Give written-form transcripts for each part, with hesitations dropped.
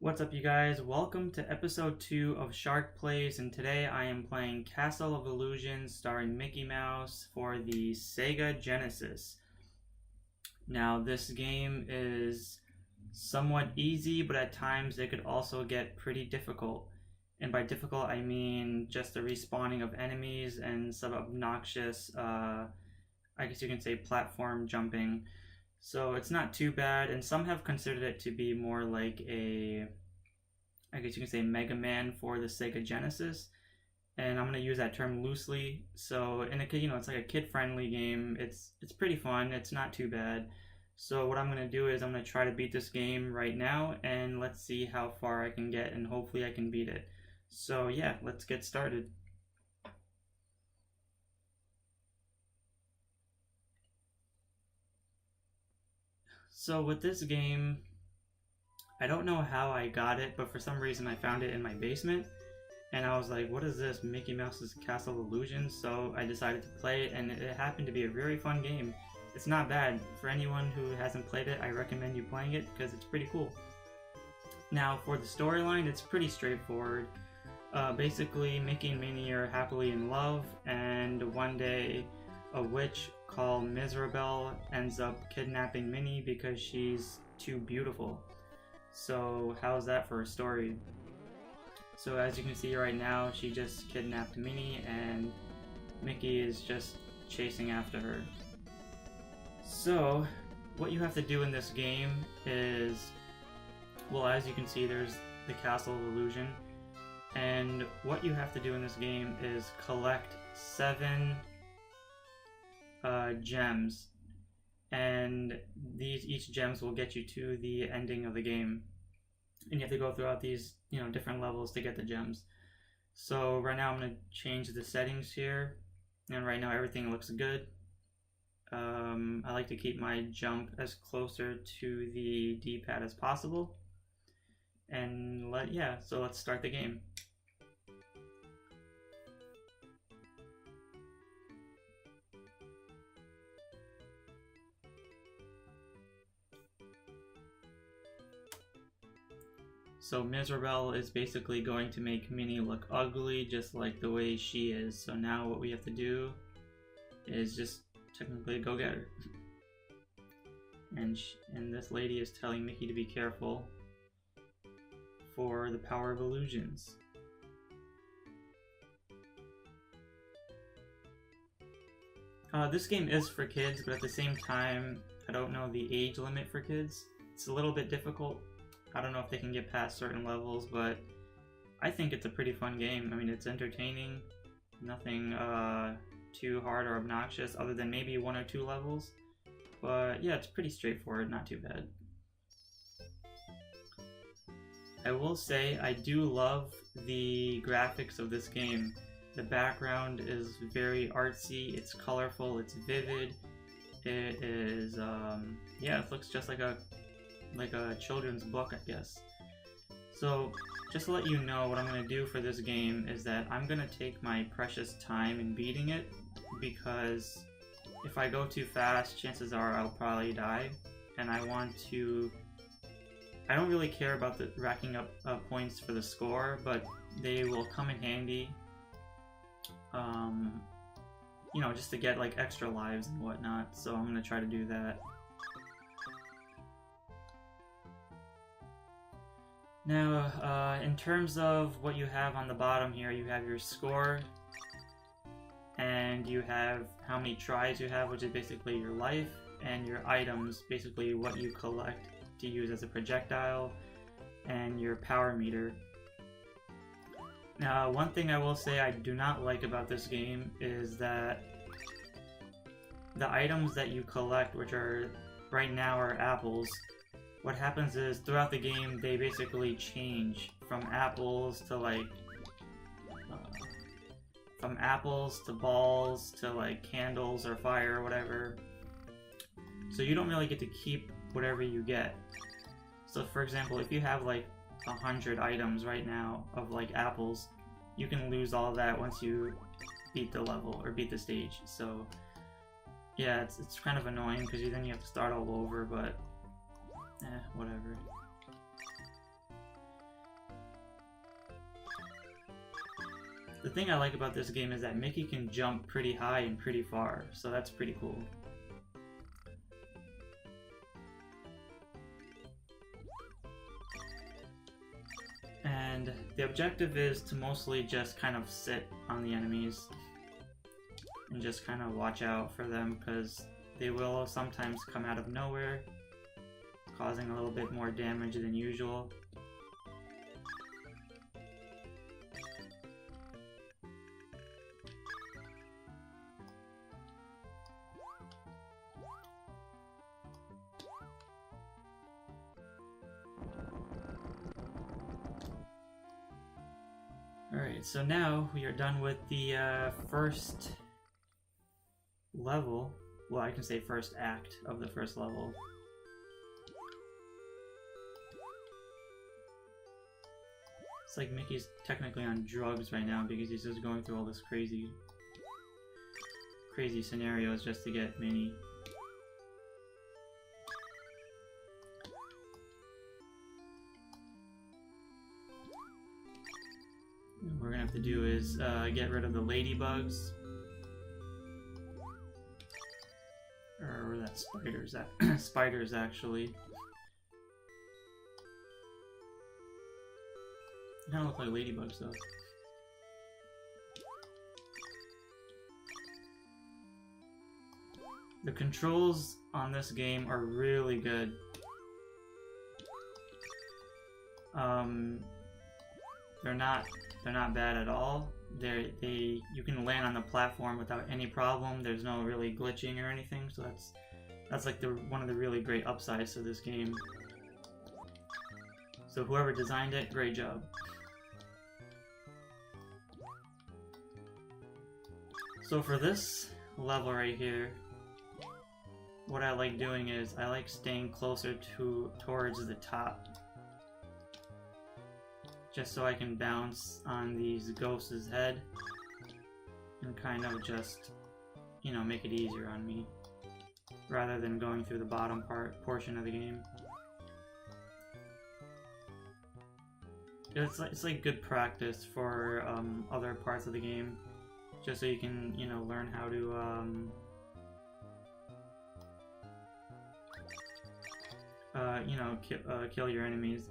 What's up, you guys? Welcome to episode 2 of Shark Plays, and today I am playing Castle of Illusions starring Mickey Mouse for the Sega Genesis. Now, this game is somewhat easy, but at times it could also get pretty difficult. And by difficult, I mean just the respawning of enemies and some obnoxious, I guess you can say, platform jumping. So it's not too bad, and some have considered it to be more like a, I guess you can say, Mega Man for the Sega Genesis. And I'm gonna use that term loosely. So in a it's like a kid-friendly game. It's pretty fun. It's not too bad. So what I'm gonna do is I'm gonna try to beat this game right now, and let's see how far I can get, and hopefully I can beat it. So yeah, let's get started. So with this game, I don't know how I got it, but for some reason I found it in my basement, and I was like, what is this, Mickey Mouse's Castle of Illusions? So I decided to play it, and it happened to be a very fun game. It's not bad. For anyone who hasn't played it, I recommend you playing it because it's pretty cool. Now for the storyline, it's pretty straightforward. Basically, Mickey and Minnie are happily in love, and one day a witch called Miserable ends up kidnapping Minnie because she's too beautiful. So how's that for a story? So as you can see right now, she just kidnapped Minnie and Mickey is just chasing after her. So what you have to do in this game is, well, as you can see, there's the Castle of Illusion, and what you have to do in this game is collect 7 gems, and each gems will get you to the ending of the game, and you have to go throughout these different levels to get the gems. So right now I'm going to change the settings here, and right now everything looks good. I like to keep my jump as closer to the D-pad as possible, and so let's start the game. So Miserable is basically going to make Minnie look ugly, just like the way she is. So now what we have to do is just technically go get her. And this lady is telling Mickey to be careful for the power of illusions. This game is for kids, but at the same time, I don't know the age limit for kids. It's a little bit difficult. I don't know if they can get past certain levels, but I think it's a pretty fun game. I mean, it's entertaining, nothing too hard or obnoxious, other than maybe 1 or 2 levels. But yeah, it's pretty straightforward, not too bad. I will say I do love the graphics of this game. The background is very artsy, it's colorful, it's vivid. It is, yeah, it looks just like a children's book, I guess. So just to let you know, what I'm going to do for this game is that I'm going to take my precious time in beating it, because if I go too fast, chances are I'll probably die, and I don't really care about the racking up points for the score, but they will come in handy, just to get like extra lives and whatnot, so I'm going to try to do that. Now, in terms of what you have on the bottom here, you have your score, and you have how many tries you have, which is basically your life, and your items, basically what you collect to use as a projectile, and your power meter. Now, one thing I will say I do not like about this game is that the items that you collect, which are right now are apples, what happens is throughout the game they basically change from apples to balls to like candles or fire or whatever. So you don't really get to keep whatever you get. So for example, if you have like 100 items right now of like apples, you can lose all that once you beat the level or beat the stage. So yeah, it's kind of annoying because then you have to start all over, but whatever. The thing I like about this game is that Mickey can jump pretty high and pretty far, so that's pretty cool. And the objective is to mostly just kind of sit on the enemies and just kind of watch out for them, because they will sometimes come out of nowhere, causing a little bit more damage than usual. Alright, so now we are done with the first level. Well, I can say first act of the first level. It's like Mickey's technically on drugs right now because he's just going through all this crazy scenarios just to get Minnie. What we're gonna have to do is get rid of the ladybugs. Or were that spiders? Spiders, actually. They kind of look like ladybugs, though. The controls on this game are really good. They're not bad at all. You can land on the platform without any problem. There's no really glitching or anything, so that's like one of the really great upsides to this game. So whoever designed it, great job. So for this level right here, what I like doing is I like staying closer towards the top, just so I can bounce on these ghosts' head and kind of just, you know, make it easier on me, rather than going through the bottom portion of the game. It's like good practice for other parts of the game, just so you can, you know, learn how to you know, kill your enemies.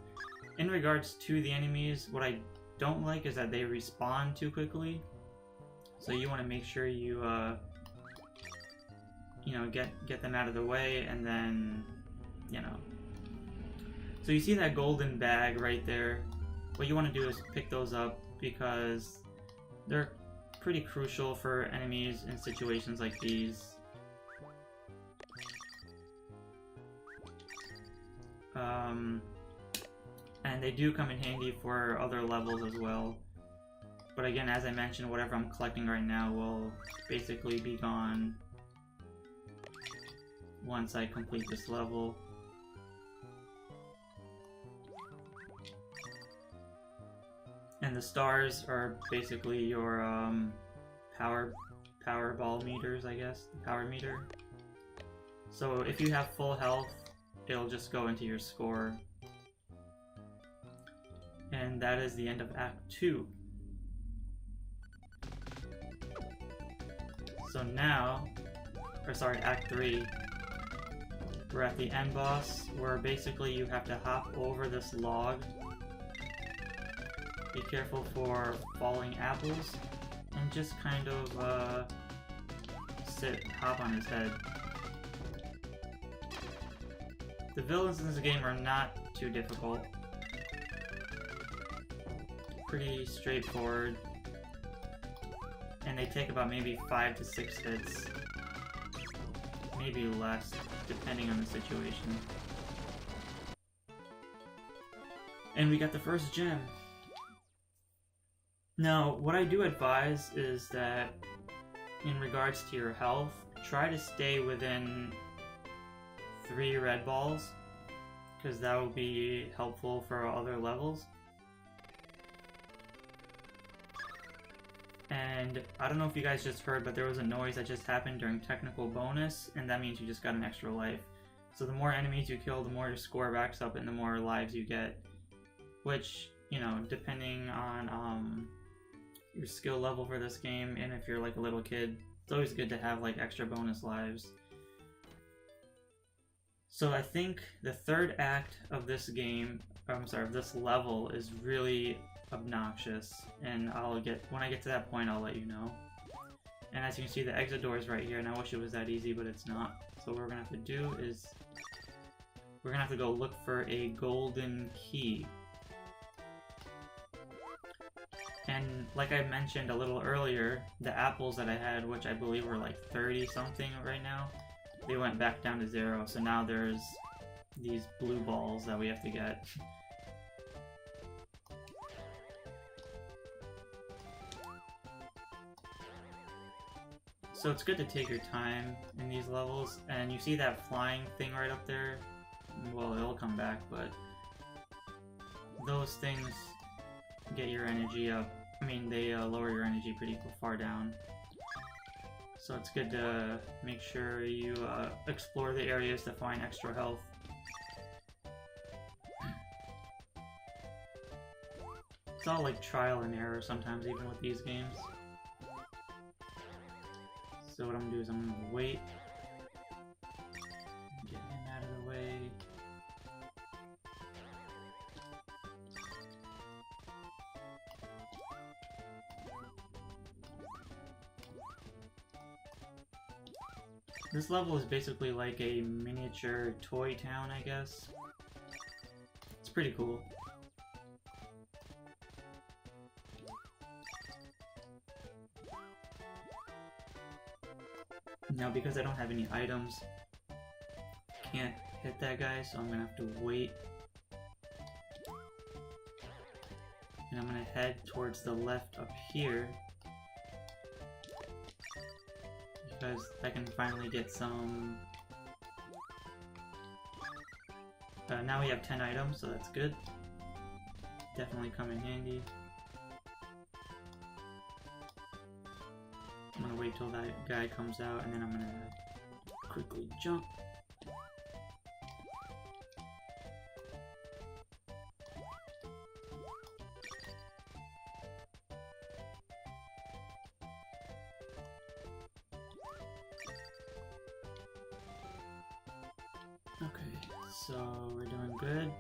In regards to the enemies, what I don't like is that they respawn too quickly. So you want to make sure you, you know, get them out of the way, and then, you know. So you see that golden bag right there. What you want to do is pick those up because they're pretty crucial for enemies in situations like these. And they do come in handy for other levels as well. But again, as I mentioned, whatever I'm collecting right now will basically be gone once I complete this level. And the stars are basically your power ball meters, I guess, power meter. So if you have full health, it'll just go into your score. And that is the end of Act 2. So now, or sorry, Act 3, we're at the end boss, where basically you have to hop over this log. Be careful for falling apples, and just kind of hop on his head. The villains in this game are not too difficult. Pretty straightforward. And they take about maybe 5 to 6 hits. Maybe less, depending on the situation. And we got the first gem. Now, what I do advise is that, in regards to your health, try to stay within 3 red balls, because that will be helpful for other levels. And I don't know if you guys just heard, but there was a noise that just happened during technical bonus, and that means you just got an extra life. So the more enemies you kill, the more your score racks up and the more lives you get. Which, you know, depending on your skill level for this game, and if you're like a little kid, it's always good to have like extra bonus lives. So I think the third act of this game, of this level is really obnoxious, and when I get to that point, I'll let you know. And as you can see, the exit door is right here, and I wish it was that easy, but it's not. So what we're gonna have to do is we're gonna have to go look for a golden key. And like I mentioned a little earlier, the apples that I had, which I believe were like 30 something right now, they went back down to 0. So now there's these blue balls that we have to get. So it's good to take your time in these levels, and you see that flying thing right up there? Well, it'll come back, but those things get your energy up. I mean, they lower your energy pretty far down. So it's good to make sure you explore the areas to find extra health. It's all like trial and error sometimes, even with these games. So what I'm gonna do is I'm gonna wait. Get him out of the way. This level is basically like a miniature toy town, I guess. It's pretty cool. Now, because I don't have any items, can't hit that guy, so I'm gonna have to wait. And I'm gonna head towards the left up here, because I can finally get some... now we have 10 items, so that's good. Definitely come in handy. I'm gonna wait till that guy comes out, and then I'm gonna quickly jump. Okay, so we're doing good.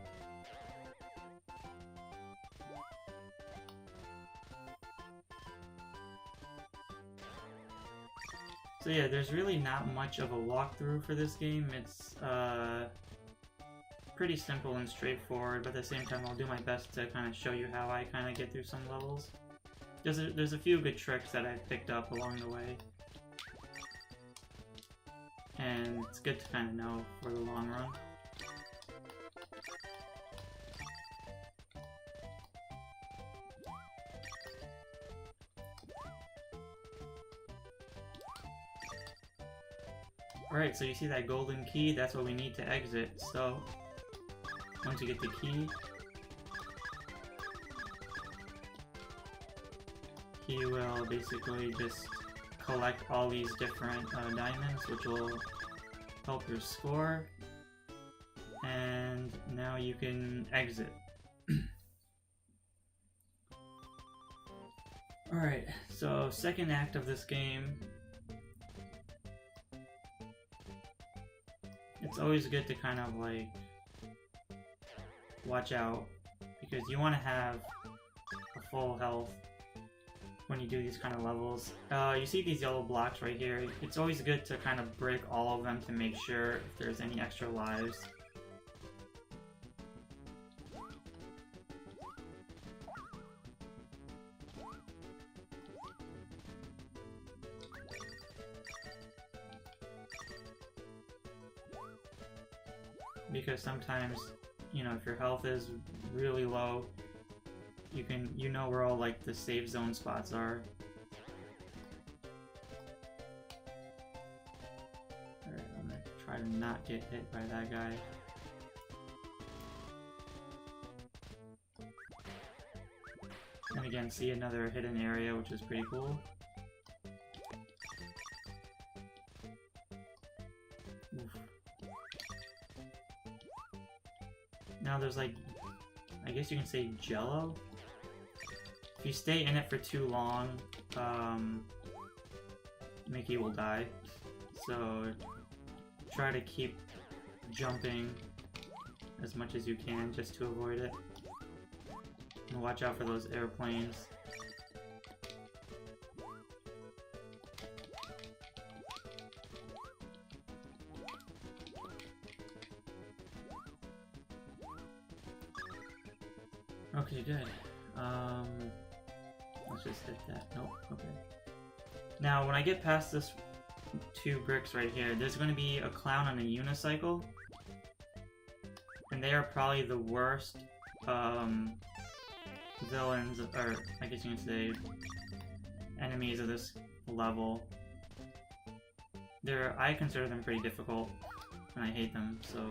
So yeah, there's really not much of a walkthrough for this game. It's pretty simple and straightforward, but at the same time I'll do my best to kind of show you how I kind of get through some levels. There's a few good tricks that I've picked up along the way. And it's good to kind of know for the long run. Alright, so you see that golden key? That's what we need to exit. So, once you get the key, he will basically just collect all these different diamonds, which will help your score. And now you can exit. Alright, so second act of this game. It's always good to kind of like watch out, because you want to have a full health when you do these kind of levels. You see these yellow blocks right here. It's always good to kind of break all of them to make sure if there's any extra lives. Because sometimes, you know, if your health is really low, you know where all like the safe zone spots are. Alright, I'm gonna try to not get hit by that guy. And again, see another hidden area, which is pretty cool. Oof. Now there's like, I guess you can say jello? if you stay in it for too long, Mickey will die. So try to keep jumping as much as you can just to avoid it. And watch out for those airplanes. Okay, good. Let's just hit that. Nope, okay. Now, when I get past this 2 bricks right here, there's going to be a clown on a unicycle. And they are probably the worst villains, or I guess you can say enemies of this level. I consider them pretty difficult, and I hate them, so...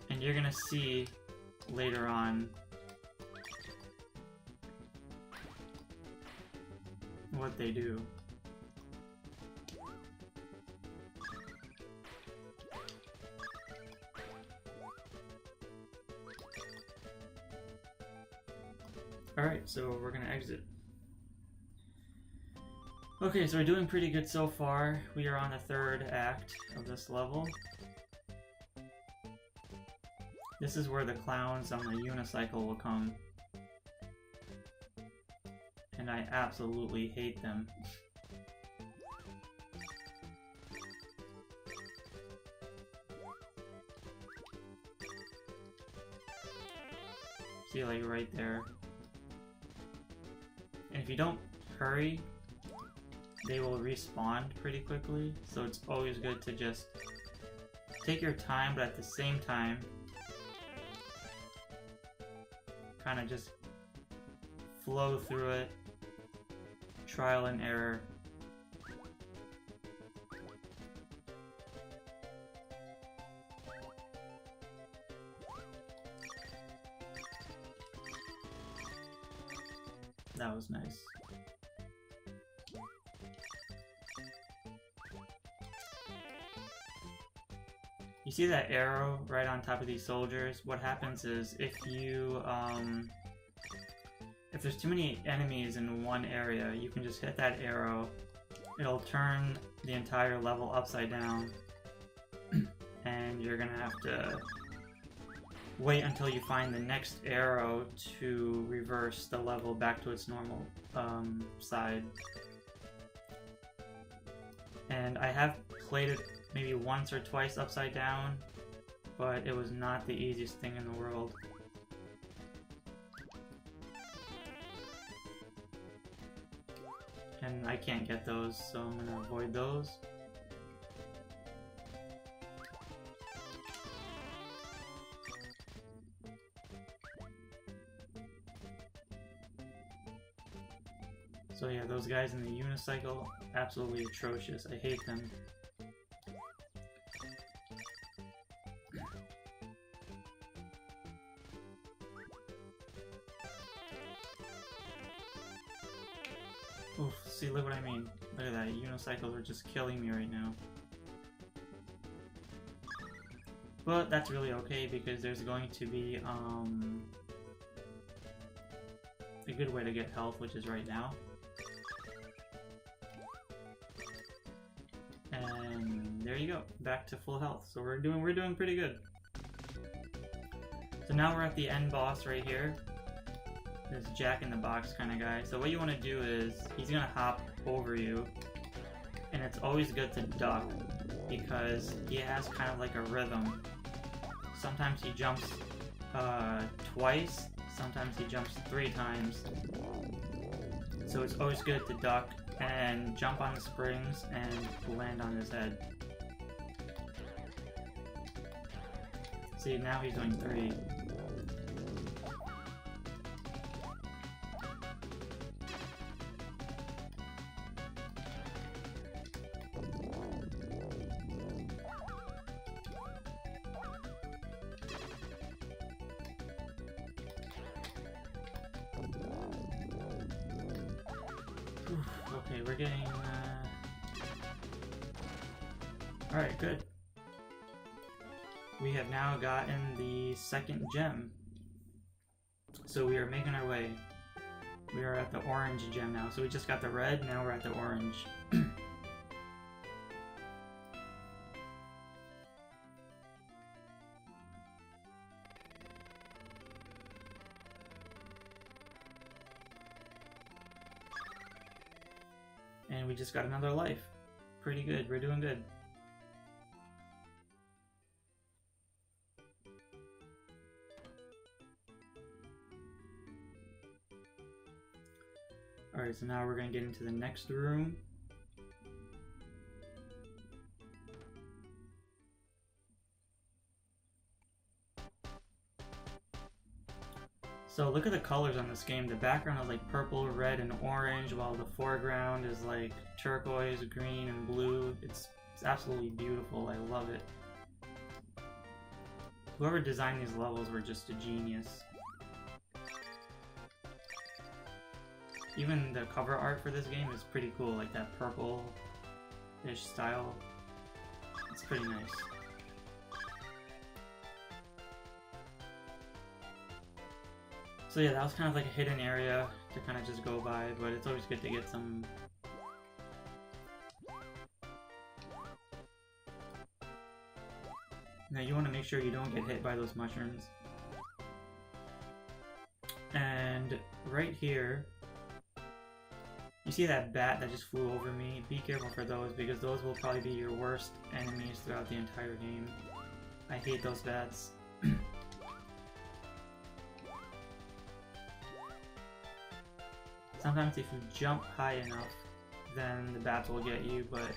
And you're gonna see later on what they do. Alright, so we're gonna exit. Okay, so we're doing pretty good so far. We are on the 3rd act of this level. This is where the clowns on the unicycle will come. And I absolutely hate them. See, like right there. And if you don't hurry, they will respawn pretty quickly. So it's always good to just take your time, but at the same time, kind of just flow through it, trial and error. That was nice. You see that arrow right on top of these soldiers? What happens is if you, if there's too many enemies in one area, you can just hit that arrow. It'll turn the entire level upside down. And you're gonna have to wait until you find the next arrow to reverse the level back to its normal side. And I have played it maybe once or twice upside down, but it was not the easiest thing in the world. And I can't get those, so I'm gonna avoid those. So yeah, those guys in the unicycle, absolutely atrocious. I hate them. Oof, see, look what I mean. Look at that, unicycles are just killing me right now. But that's really okay because there's going to be a good way to get health, which is right now. And there you go, back to full health. So we're doing pretty good. So now we're at the end boss right here. This Jack in the Box kind of guy. So what you want to do is, he's gonna hop over you, and it's always good to duck because he has kind of like a rhythm. Sometimes he jumps twice, sometimes he jumps 3 times. So it's always good to duck and jump on the springs and land on his head. See, now he's doing 3. Okay, we're getting, Alright, good. We have now gotten the 2nd gem. So so we are making our way. We are at the orange gem now. So we just got the red, now we're at the orange. And we just got another life. Pretty good, we're doing good. Alright, so now we're going to get into the next room. So look at the colors on this game. The background is like purple, red, and orange, while the foreground is like turquoise, green, and blue. It's absolutely beautiful. I love it. Whoever designed these levels were just a genius. Even the cover art for this game is pretty cool, like that purple-ish style. It's pretty nice. So yeah, that was kind of like a hidden area to kind of just go by, but it's always good to get some... Now you want to make sure you don't get hit by those mushrooms. And right here, you see that bat that just flew over me? Be careful for those, because those will probably be your worst enemies throughout the entire game. I hate those bats. Sometimes if you jump high enough, then the bats will get you, but...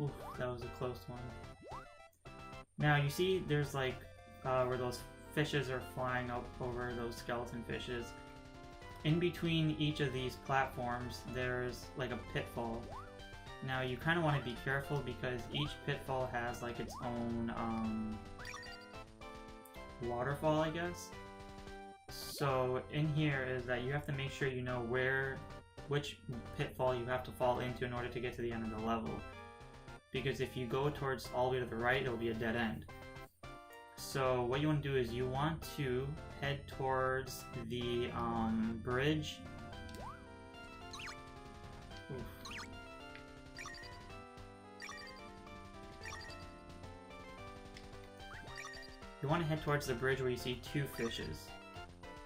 Oof, that was a close one. Now you see there's like where those fishes are flying up over those skeleton fishes. In between each of these platforms there's like a pitfall. Now you kind of want to be careful because each pitfall has like its own waterfall, I guess. So in here is that you have to make sure you know which pitfall you have to fall into in order to get to the end of the level. Because if you go towards all the way to the right, it'll be a dead end. So what you want to do is you want to head towards the bridge. Oof. You want to head towards the bridge where you see two fishes.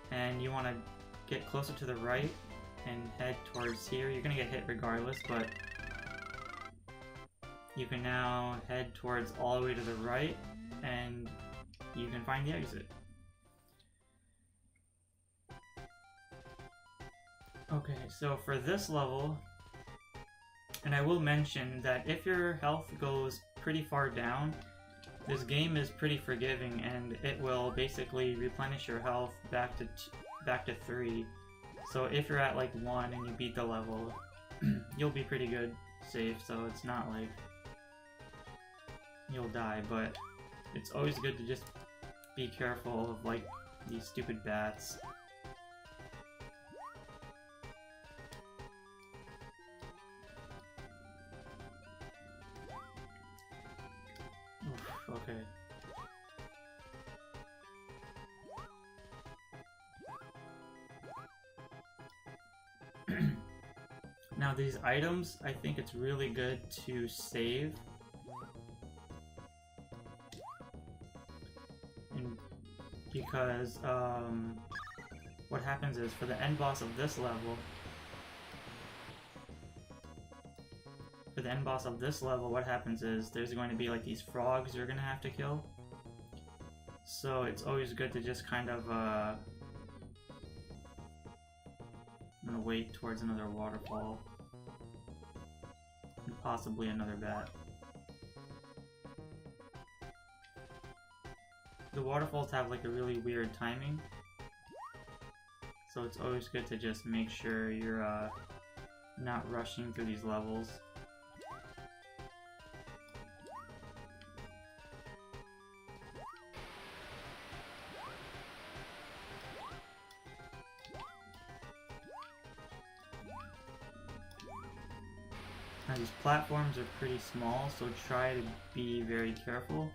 And you want to get closer to the right and head towards here. You're going to get hit regardless, but you can now head towards all the way to the right, and you can find the exit. Okay, so for this level, and I will mention that if your health goes pretty far down, this game is pretty forgiving, and it will basically replenish your health back to 3. So if you're at like 1 and you beat the level, you'll be pretty good safe, so it's not like you'll die, but it's always good to just be careful of like these stupid bats. Oof, okay. Now these items, I think it's really good to save. Because what happens is for the end boss of this level, what happens is there's going to be like these frogs you're gonna have to kill. So it's always good to just kind of I'm gonna wait towards another waterfall and possibly another bat. The waterfalls have like a really weird timing, so it's always good to just make sure you're not rushing through these levels. Now these platforms are pretty small, so try to be very careful.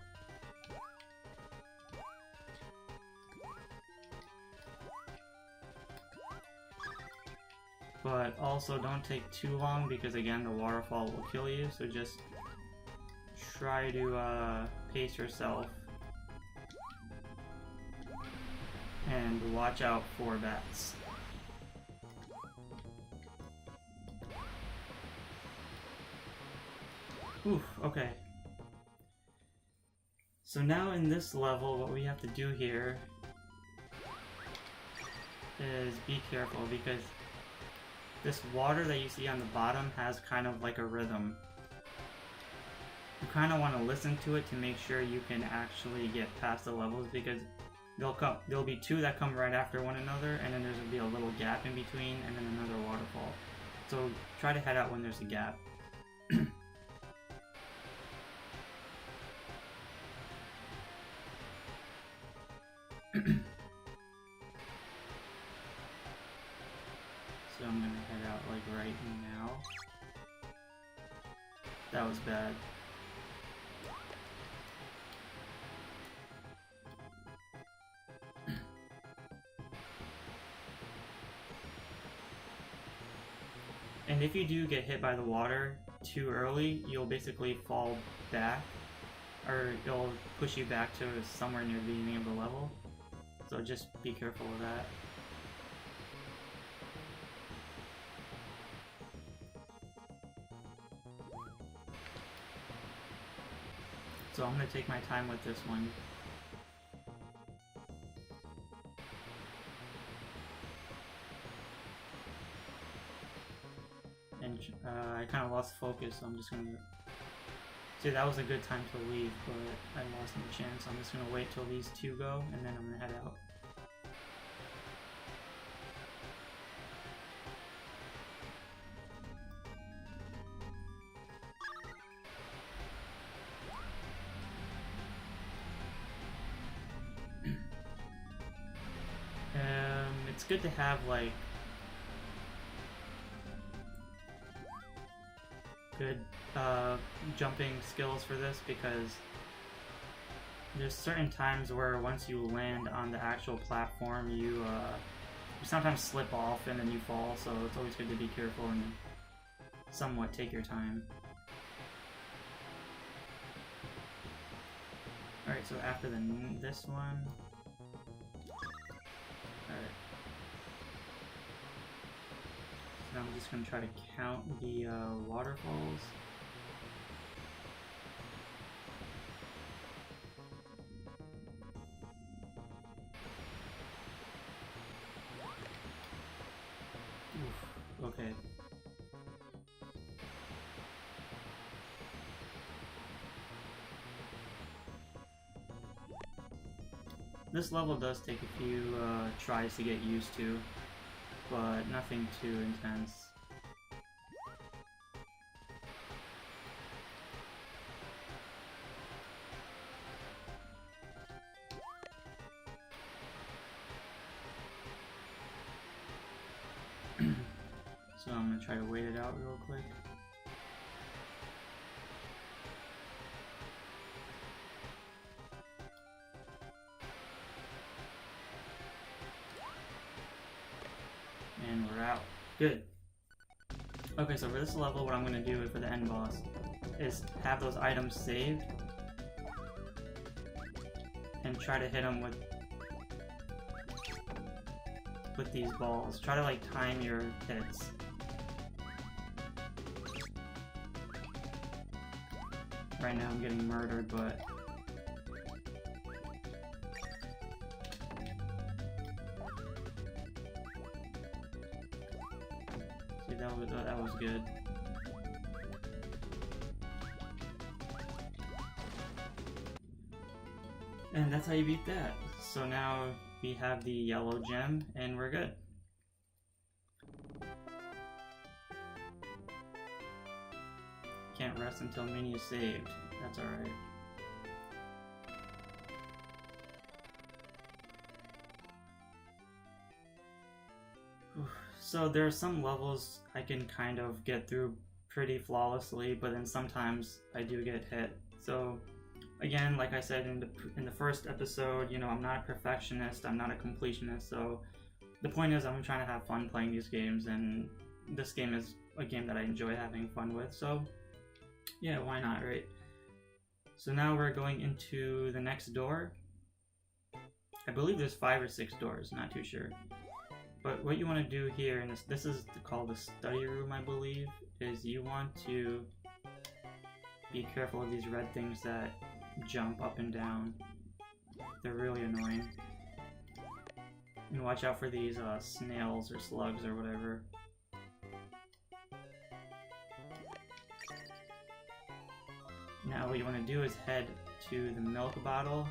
But also don't take too long because again the waterfall will kill you, so just try to pace yourself and watch out for bats. Oof, okay. So now in this level, what we have to do here is be careful because this water that you see on the bottom has kind of like a rhythm. You kind of want to listen to it to make sure you can actually get past the levels because there'll be two that come right after one another, and then there's gonna be a little gap in between, and then another waterfall. So try to head out when there's a gap. So I'm gonna head out like right now. That was bad. And if you do get hit by the water too early, you'll basically fall back, or it'll push you back to somewhere near the beginning of the level. So just be careful of that. So I'm going to take my time with this one. And I kind of lost focus, so I'm just going to... See, that was a good time to leave, but I lost my chance. So I'm just going to wait till these two go, and then I'm going to head out. It's good to have like good jumping skills for this because there's certain times where once you land on the actual platform you sometimes slip off and then you fall, so it's always good to be careful and somewhat take your time. Alright, so after this one... Alright. So now I'm just going to try to count the waterfalls. Oof, okay. This level does take a few tries to get used to, but nothing too intense. So I'm gonna try to wait it out real quick. And we're out. Good. Okay, so for this level, what I'm going to do for the end boss is have those items saved and try to hit them with these balls. Try to like time your hits. Right now I'm getting murdered, but that was good. And that's how you beat that. So now we have the yellow gem and we're good. Can't rest until mini is saved. That's alright. So there are some levels I can kind of get through pretty flawlessly, but then sometimes I do get hit. So again, like I said in the first episode, you know, I'm not a perfectionist, I'm not a completionist, so the point is I'm trying to have fun playing these games, and this game is a game that I enjoy having fun with, so yeah, why not, right? So now we're going into the next door. I believe there's 5 or 6 doors, not too sure. But what you want to do here, and this is called the study room, I believe, is you want to be careful of these red things that jump up and down. They're really annoying. And watch out for these snails or slugs or whatever. Now what you want to do is head to the milk bottle.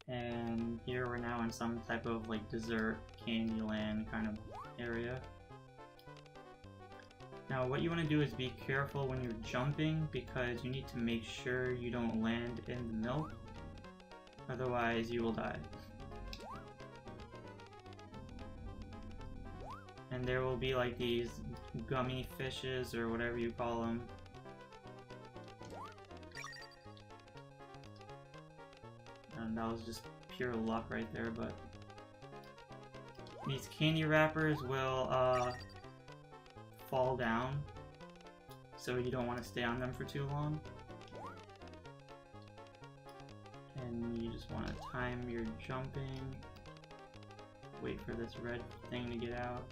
And here we're now in some type of like dessert Candyland kind of area. Now what you want to do is be careful when you're jumping, because you need to make sure you don't land in the milk, otherwise you will die. And there will be like these gummy fishes or whatever you call them. And that was just pure luck right there, but these candy wrappers will fall down, so you don't want to stay on them for too long. And you just want to time your jumping, wait for this red thing to get out.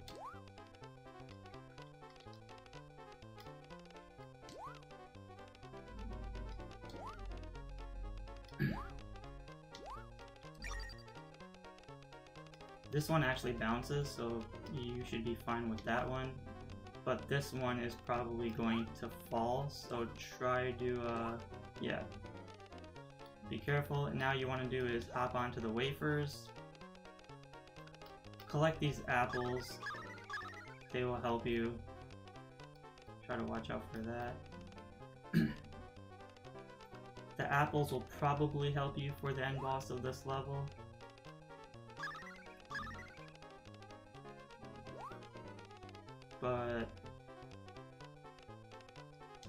This one actually bounces, so you should be fine with that one. But this one is probably going to fall, so try to, yeah. Be careful. And now you want to do is hop onto the wafers. Collect these apples. They will help you. Try to watch out for that. The apples will probably help you for the end boss of this level. But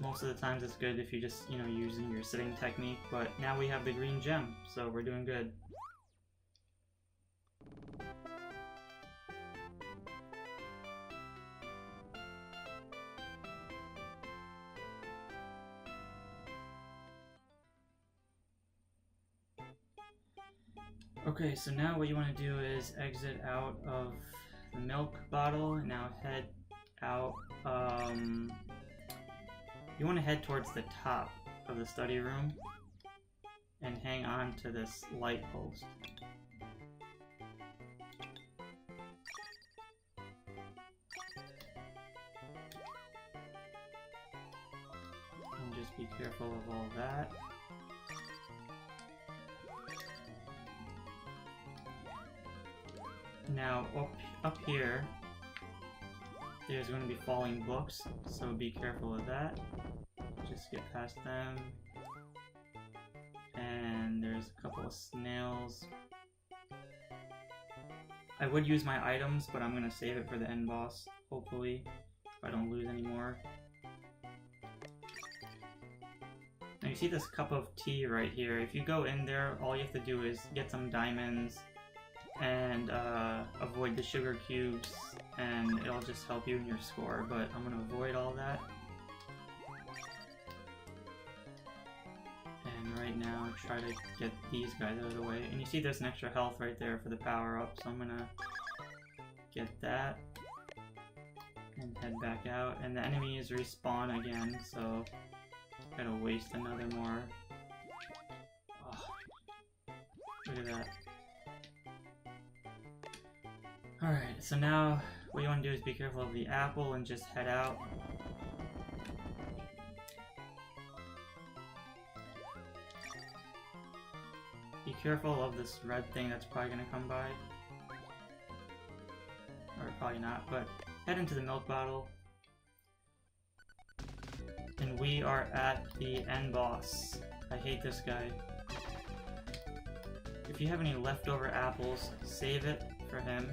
most of the times it's good if you just, you know, using your sitting technique. But now we have the green gem, so we're doing good. Okay, so now what you want to do is exit out of the milk bottle and now head out. You want to head towards the top of the study room and hang on to this light post. And just be careful of all that. Now up here, there's going to be falling books, so be careful of that. Just get past them. And there's a couple of snails. I would use my items, but I'm going to save it for the end boss, hopefully, if I don't lose any more. Now you see this cup of tea right here. If you go in there, all you have to do is get some diamonds and avoid the sugar cubes, and it'll just help you in your score, but I'm going to avoid all that. And right now, try to get these guys out of the way. And you see there's an extra health right there for the power-up, so I'm going to get that and head back out. And the enemies respawn again, so gotta waste another more. Oh, look at that. Alright, so now what you want to do is be careful of the apple and just head out. Be careful of this red thing that's probably going to come by. Or probably not, but head into the milk bottle. And we are at the end boss. I hate this guy. If you have any leftover apples, save it for him.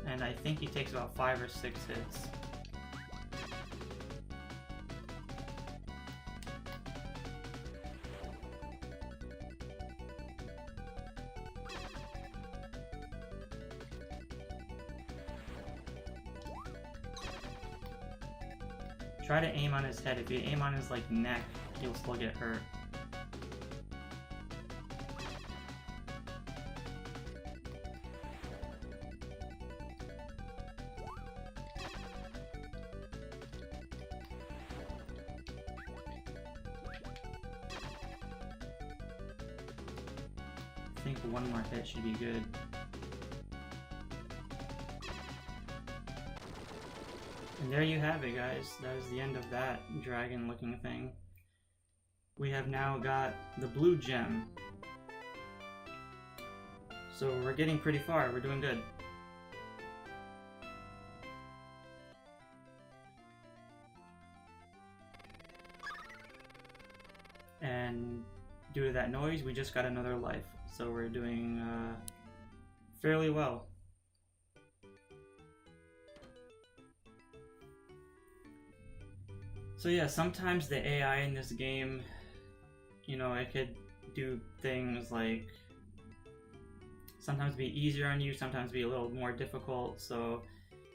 and I think he takes about 5 or 6 hits. Try to aim on his head. If you aim on his like neck, he'll still get hurt. I think one more hit should be good. And there you have it, guys. That is the end of that dragon-looking thing. We have now got the blue gem. So we're getting pretty far. We're doing good. And due to that noise, we just got another life. So we're doing fairly well. So yeah, sometimes the AI in this game, you know, it could do things like sometimes be easier on you, sometimes be a little more difficult, so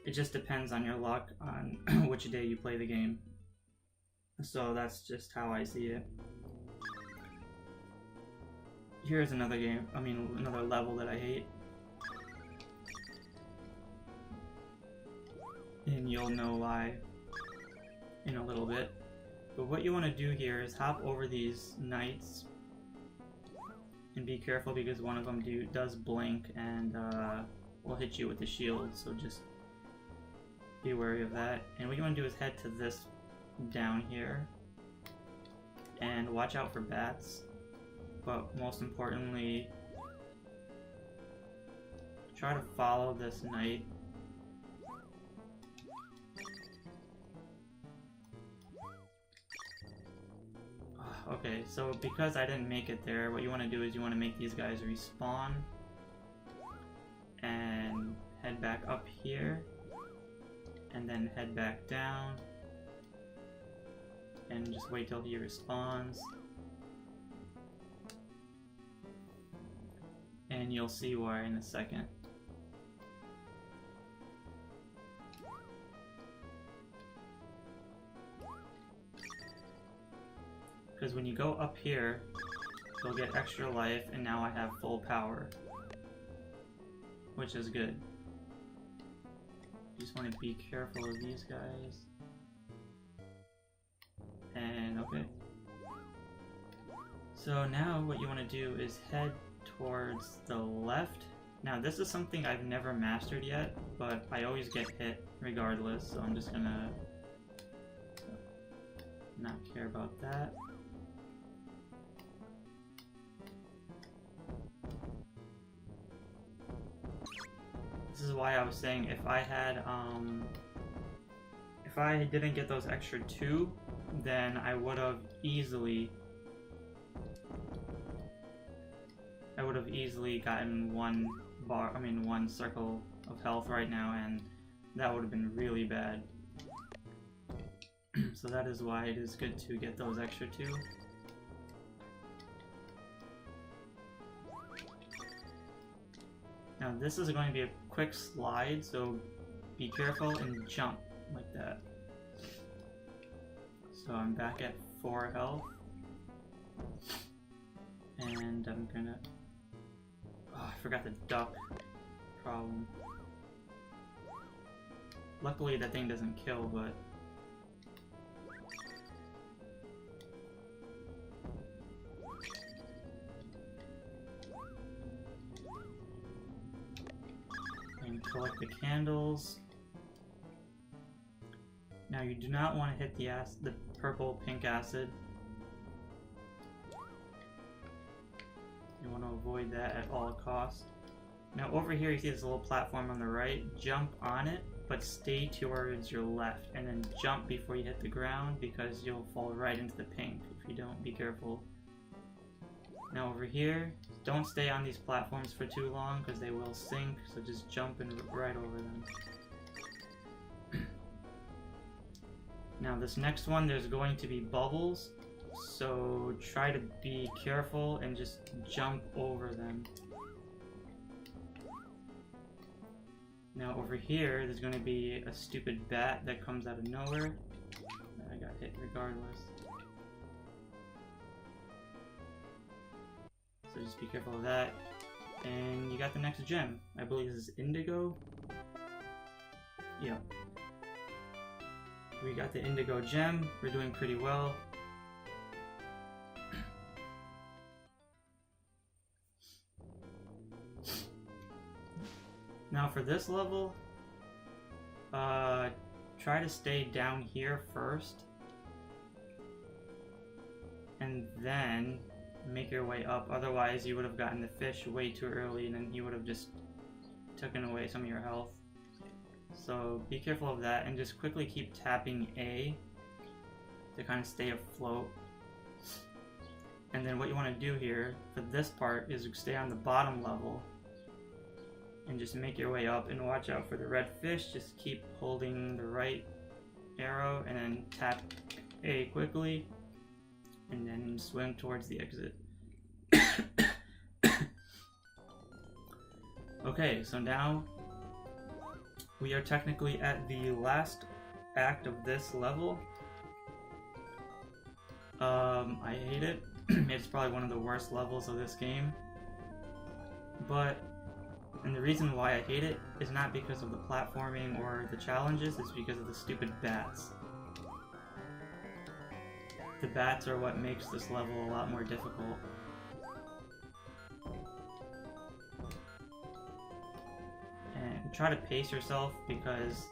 it just depends on your luck on which day you play the game. So that's just how I see it. Here's another game, another level that I hate. And you'll know why in a little bit. But what you want to do here is hop over these knights and be careful because one of them does blink and will hit you with the shield, so just be wary of that. And what you want to do is head to this down here and watch out for bats, but most importantly try to follow this knight. Okay, so because I didn't make it there, what you want to do is you want to make these guys respawn and head back up here and then head back down and just wait till he respawns, and you'll see why in a second. Because when you go up here, you'll get extra life, and now I have full power, which is good. You just want to be careful of these guys. And okay. So now what you want to do is head towards the left. Now this is something I've never mastered yet, but I always get hit regardless, so I'm just gonna not care about that. This is why I was saying if I didn't get those extra 2, then I would have easily gotten one circle of health right now, and that would have been really bad. So that is why it is good to get those extra 2. Now this is going to be a quick slide, so be careful and jump like that. So I'm back at 4 health. And I'm gonna... Oh, I forgot the duck problem. Luckily that thing doesn't kill, but... And collect the candles. Now you do not want to hit the purple pink acid. You want to avoid that at all costs. Now over here you see this little platform on the right. Jump on it, but stay towards your left, and then jump before you hit the ground because you'll fall right into the pink if you don't be careful. Now over here, don't stay on these platforms for too long because they will sink, so just jump right over them. Now this next one, there's going to be bubbles, so try to be careful and just jump over them. Now over here, there's going to be a stupid bat that comes out of nowhere. I got hit regardless. So just be careful of that. And you got the next gem. I believe this is indigo. Yeah. We got the indigo gem. We're doing pretty well. Now for this level, try to stay down here first, and then make your way up. Otherwise, you would have gotten the fish way too early, and then he would have just taken away some of your health. So be careful of that, and just quickly keep tapping A to kind of stay afloat. And then what you want to do here for this part is stay on the bottom level and just make your way up, and watch out for the red fish. Just keep holding the right arrow and then tap A quickly and then swim towards the exit. Okay, so now we are technically at the last act of this level. I hate it. It's probably one of the worst levels of this game. And the reason why I hate it is not because of the platforming or the challenges, it's because of the stupid bats. The bats are what makes this level a lot more difficult. And try to pace yourself, because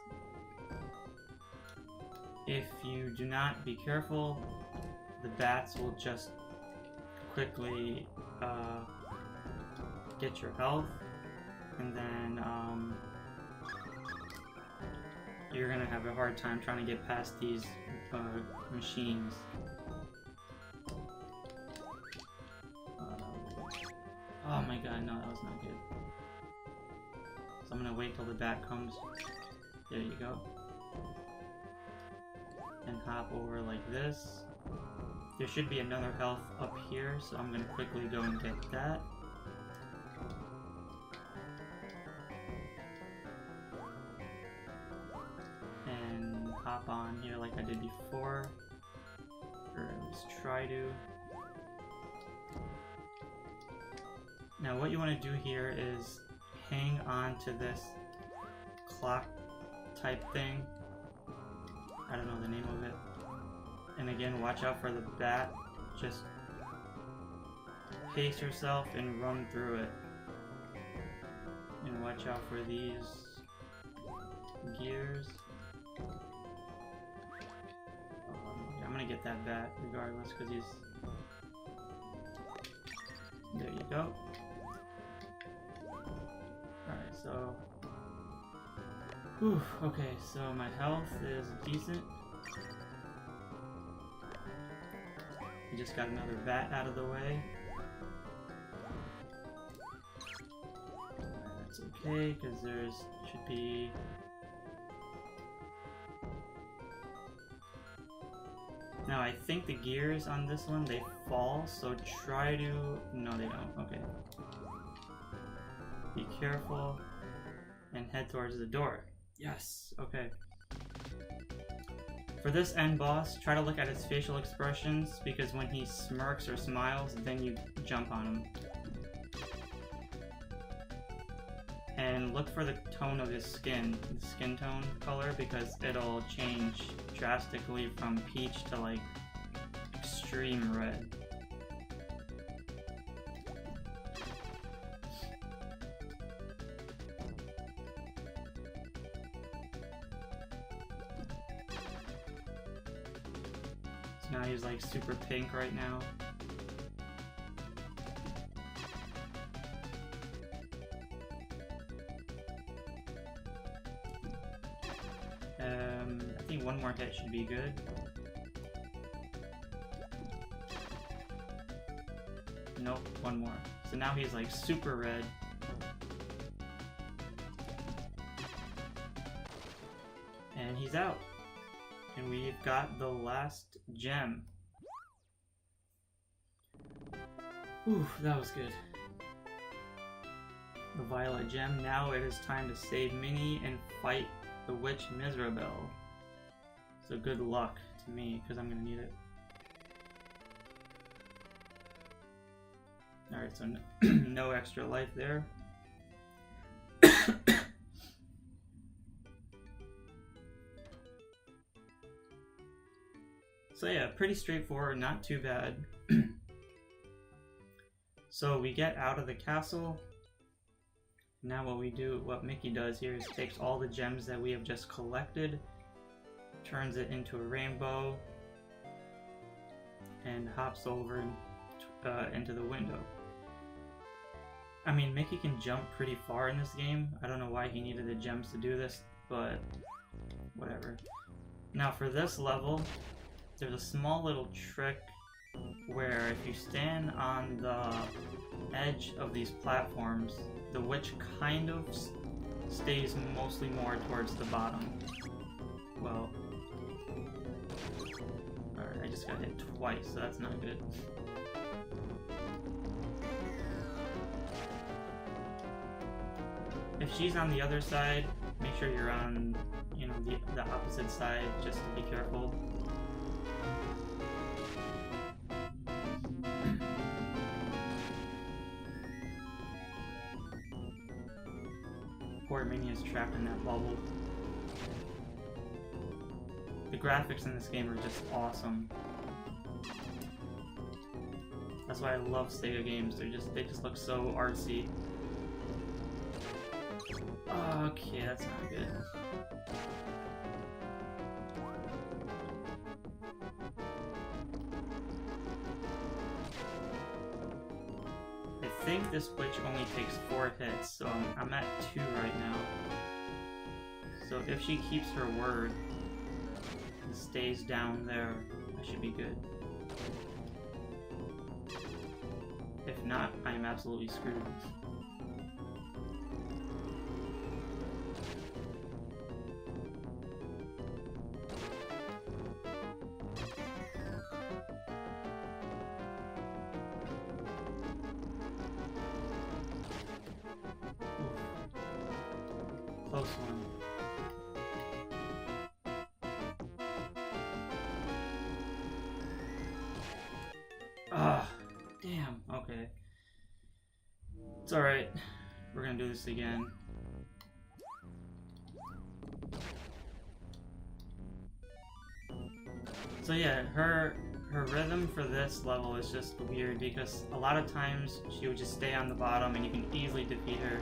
if you do not be careful, the bats will just quickly get your health. And then you're gonna have a hard time trying to get past these machines. Oh my god, no, that was not good. So I'm gonna wait till the bat comes. There you go. And hop over like this. There should be another health up here, so I'm gonna quickly go and get that. Hop on here like I did before, or at least try to. Now what you want to do here is hang on to this clock type thing. I don't know the name of it. And again, watch out for the bat. Just pace yourself and run through it. And watch out for these gears. I'm gonna get that bat regardless, because he's... There you go. Alright, so... Whew, okay, so my health is decent. We just got another bat out of the way. That's okay, because should be... Now I think the gears on this one, they fall, so try to... No, they don't. Okay. Be careful and head towards the door. Yes, okay. For this end boss, try to look at his facial expressions, because when he smirks or smiles, then you jump on him. And look for the tone of his skin, the skin tone color, because it'll change drastically from peach to like extreme red. So now he's like super pink right now. I think one more hit should be good. Nope, one more. So now he's like super red. And he's out. And we've got the last gem. Ooh, that was good. The violet gem. Now it is time to save Minnie and fight the witch Miserabelle. So good luck to me, because I'm gonna need it. Alright, so no extra life there. So yeah, pretty straightforward, not too bad. So we get out of the castle. Now what Mickey does here is takes all the gems that we have just collected, turns it into a rainbow, and hops over into the window. I mean, Mickey can jump pretty far in this game. I don't know why he needed the gems to do this, but whatever. Now for this level, there's a small little trick where if you stand on the edge of these platforms, the witch kind of stays mostly more towards the bottom. Well, alright, I just got hit twice, so that's not good. If she's on the other side, make sure you're on, you know, the opposite side, just to be careful. Poor Minnie is trapped in that bubble. The graphics in this game are just awesome. That's why I love Sega games. They just look so artsy. Okay, that's not good. I think this witch only takes 4 hits, so I'm at 2 right now. So if she keeps her word and stays down there, I should be good. If not, I am absolutely screwed. Close one. Ah, damn. Okay. It's alright. We're gonna do this again. So yeah, her rhythm for this level is just weird because a lot of times she would just stay on the bottom and you can easily defeat her.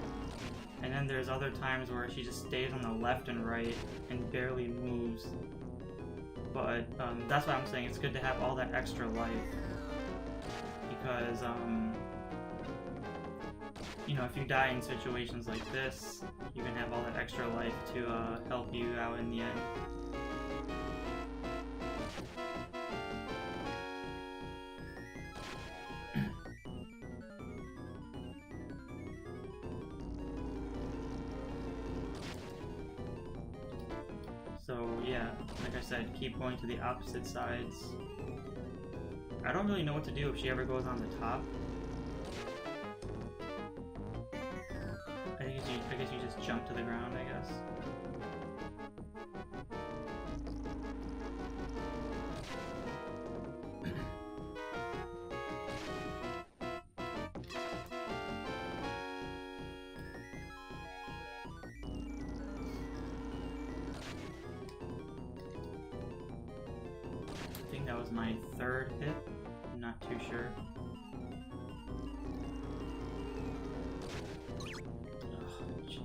And then there's other times where she just stays on the left and right and barely moves. But that's why I'm saying it's good to have all that extra life. Because, you know, if you die in situations like this, you can have all that extra life to help you out in the end. So yeah, like I said, keep going to the opposite sides. I don't really know what to do if she ever goes on the top. I guess you just jump to the ground, I guess. I think that was my 3rd hit. I'm not too sure. Oh, jeez.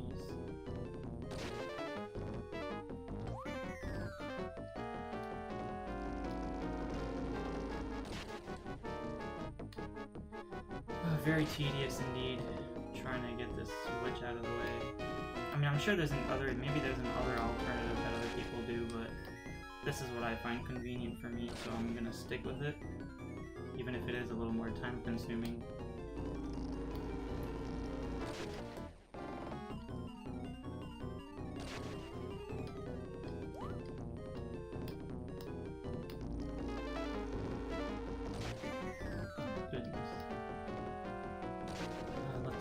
Very tedious indeed, trying to get this switch out of the way. I mean, I'm sure there's maybe there's another alternative that other people do, but this is what I find convenient for me, so I'm gonna stick with it, even if it is a little more time consuming.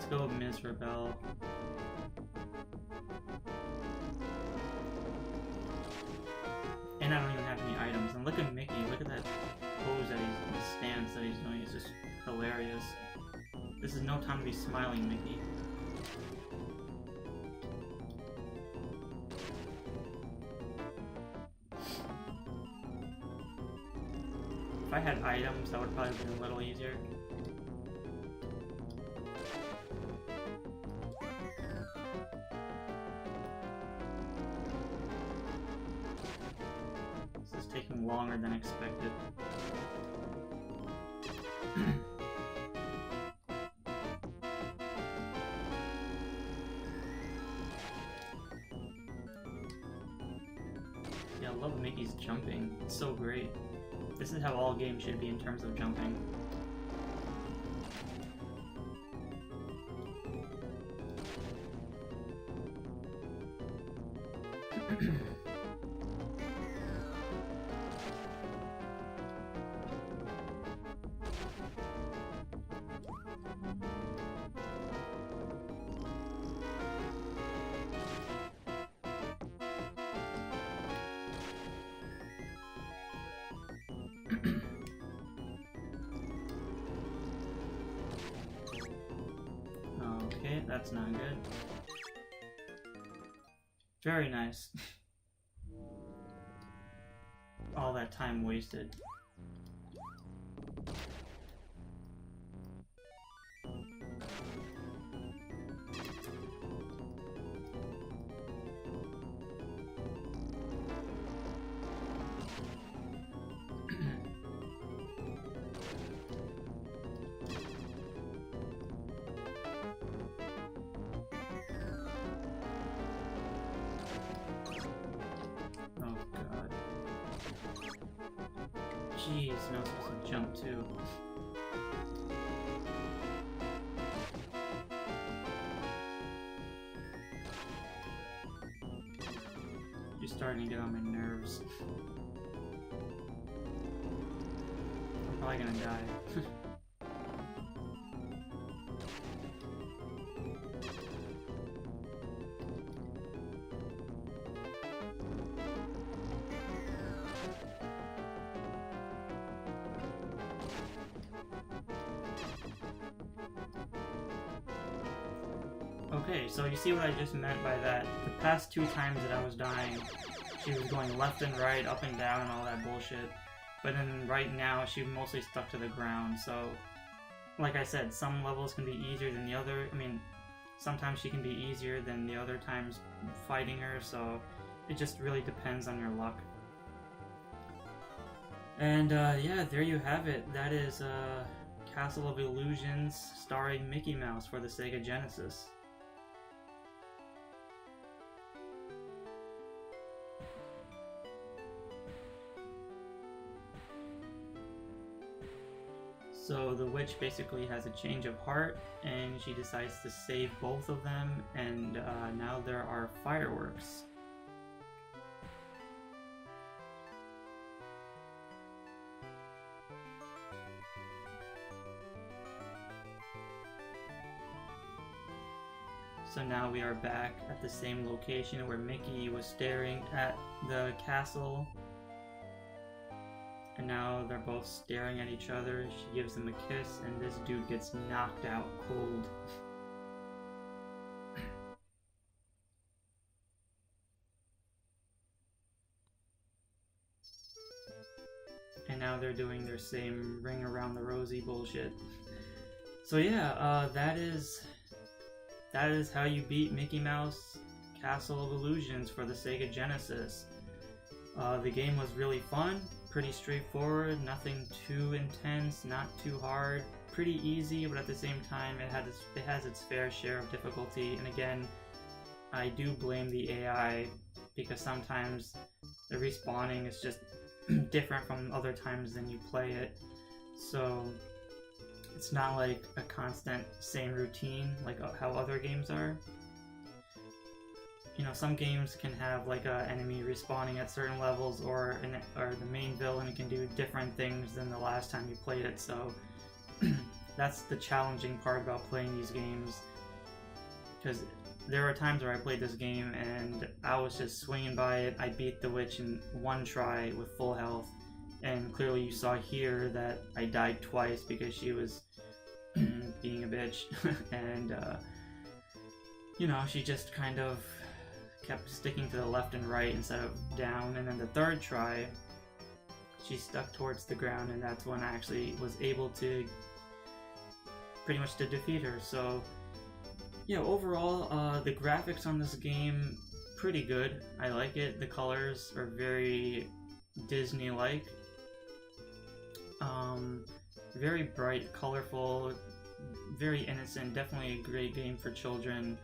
Let's go Ms. Rebel. And I don't even have any items. And look at Mickey. Look at that pose that the stance that he's doing. It's just hilarious. This is no time to be smiling, Mickey. If I had items, that would probably be a little easier. This is taking longer than expected. Yeah, I love Mickey's jumping. It's so great. This is how all games should be in terms of jumping. Okay, that's not good. Very nice. All that time wasted. Jeez, no, it's supposed to jump too. You're starting to get on my nerves. I'm probably gonna die. Okay, so you see what I just meant by that. The past 2 times that I was dying, she was going left and right, up and down, and all that bullshit. But then right now, she mostly stuck to the ground, so... Like I said, some levels can be easier than the other. I mean, sometimes she can be easier than the other times fighting her, so... It just really depends on your luck. And, yeah, there you have it. That is, Castle of Illusions starring Mickey Mouse for the Sega Genesis. So the witch basically has a change of heart, and she decides to save both of them, and now there are fireworks. So now we are back at the same location where Mickey was staring at the castle. And now they're both staring at each other. She gives him a kiss, and this dude gets knocked out cold. And now they're doing their same ring around the rosy bullshit. So yeah, that is how you beat Mickey Mouse Castle of Illusions for the Sega Genesis. The game was really fun. Pretty straightforward, nothing too intense, not too hard, pretty easy, but at the same time it has its fair share of difficulty. And again, I do blame the AI because sometimes the respawning is just different from other times than you play it. So it's not like a constant same routine like how other games are. You know, some games can have like a enemy respawning at certain levels, or the main villain can do different things than the last time you played it. So that's the challenging part about playing these games. because there were times where I played this game and I was just swinging by it. I beat the witch in one try with full health, and clearly you saw here that I died twice because she was being a bitch. And you know, she just kind of kept sticking to the left and right instead of down. And then the third try, she stuck towards the ground, and that's when I actually was able to pretty much to defeat her. So yeah, overall, the graphics on this game, pretty good. I like it. The colors are very Disney-like. Very bright, colorful, very innocent. Definitely a great game for children.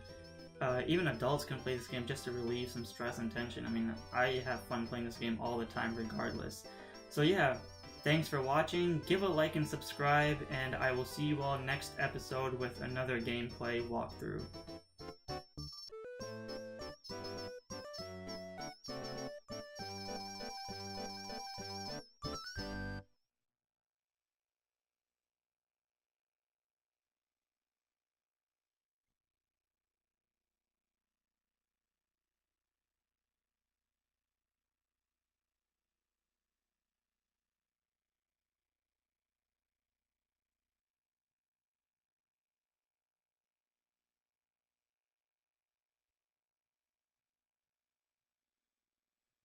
Even adults can play this game just to relieve some stress and tension. I mean, I have fun playing this game all the time regardless. So yeah, thanks for watching. Give a like and subscribe, and I will see you all next episode with another gameplay walkthrough.